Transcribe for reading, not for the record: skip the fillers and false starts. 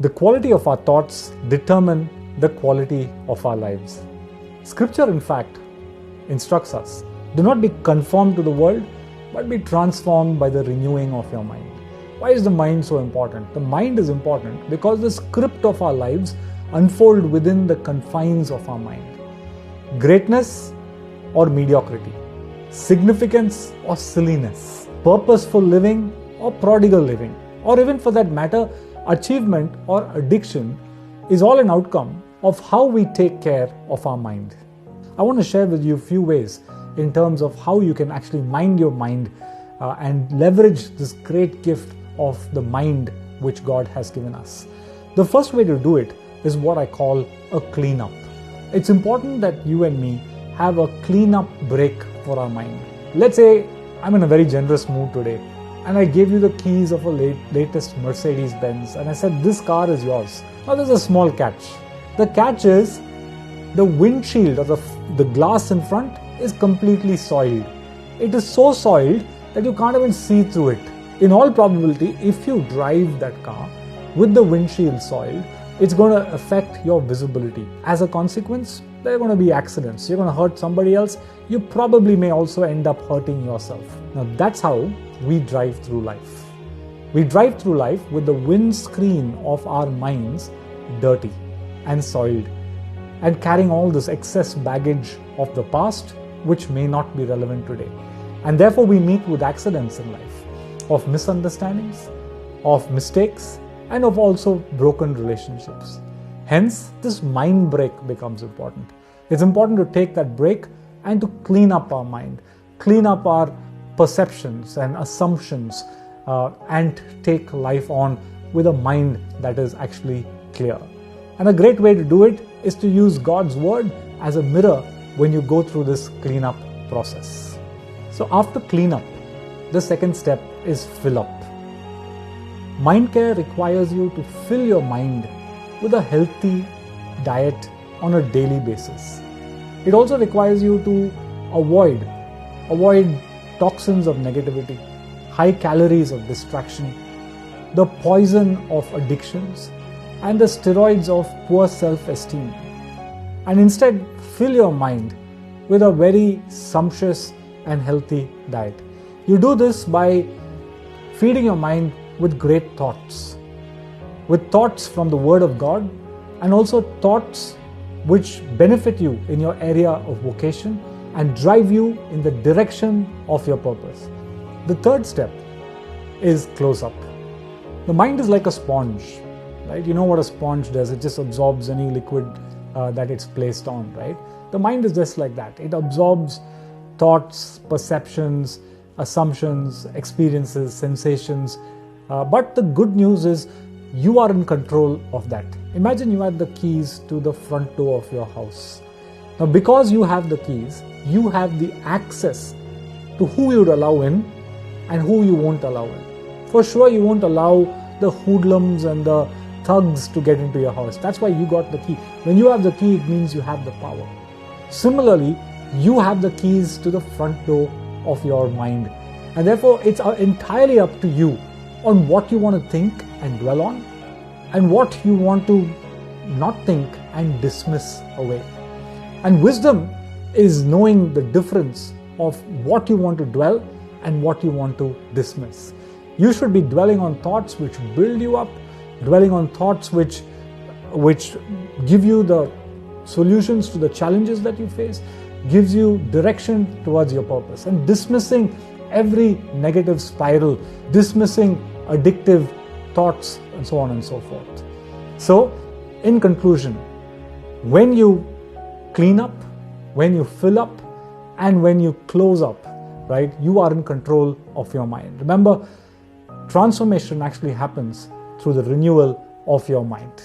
The quality of our thoughts determine the quality of our lives. Scripture, in fact, instructs us, do not be conformed to the world, but be transformed by the renewing of your mind. Why is the mind so important? The mind is important because the script of our lives unfold within the confines of our mind. Greatness or mediocrity, significance or silliness, purposeful living or prodigal living, or even for that matter, achievement or addiction is all an outcome of how we take care of our mind. I want to share with you a few ways in terms of how you can actually mind your mind and leverage this great gift of the mind which God has given us. The first way to do it is what I call a cleanup. It's important that you and me have a cleanup break for our mind. Let's say I'm in a very generous mood today and I gave you the keys of a latest Mercedes-Benz and I said, this car is yours. Now there's a small catch. The catch is the windshield or the glass in front is completely soiled. It is so soiled that you can't even see through it. In all probability, if you drive that car with the windshield soiled, it's going to affect your visibility. As a consequence, there are going to be accidents. You're going to hurt somebody else. You probably may also end up hurting yourself. Now that's how we drive through life. We drive through life with the windscreen of our minds dirty and soiled and carrying all this excess baggage of the past which may not be relevant today. And therefore we meet with accidents in life, of misunderstandings, of mistakes, and of also broken relationships. Hence, this mind break becomes important. It's important to take that break and to clean up our mind, clean up our perceptions and assumptions, and take life on with a mind that is actually clear. And a great way to do it is to use God's word as a mirror when you go through this cleanup process. So after cleanup, the second step is fill up. Mind care requires you to fill your mind with a healthy diet on a daily basis. It also requires you to avoid toxins of negativity, high calories of distraction, the poison of addictions, and the steroids of poor self-esteem. And instead, fill your mind with a very sumptuous and healthy diet. You do this by feeding your mind with great thoughts, with thoughts from the Word of God, and also thoughts which benefit you in your area of vocation and drive you in the direction of your purpose. The third step is close up. The mind is like a sponge, right? You know what a sponge does. It just absorbs any liquid that it's placed on, right? The mind is just like that. It absorbs thoughts, perceptions, assumptions, experiences, sensations. But the good news is you are in control of that. Imagine you had the keys to the front door of your house. Now, because you have the keys, you have the access to who you would allow in and who you won't allow in. For sure, you won't allow the hoodlums and the thugs to get into your house. That's why you got the key. When you have the key, it means you have the power. Similarly, you have the keys to the front door of your mind. And therefore, it's entirely up to you on what you want to think and dwell on and what you want to not think and dismiss away. And wisdom is knowing the difference of what you want to dwell and what you want to dismiss. You should be dwelling on thoughts which build you up, dwelling on thoughts which give you the solutions to the challenges that you face, gives you direction towards your purpose, and dismissing every negative spiral, dismissing addictive thoughts, and so on and so forth. So, in conclusion, when you clean up, when you fill up, and when you close up, right, you are in control of your mind. Remember, transformation actually happens through the renewal of your mind.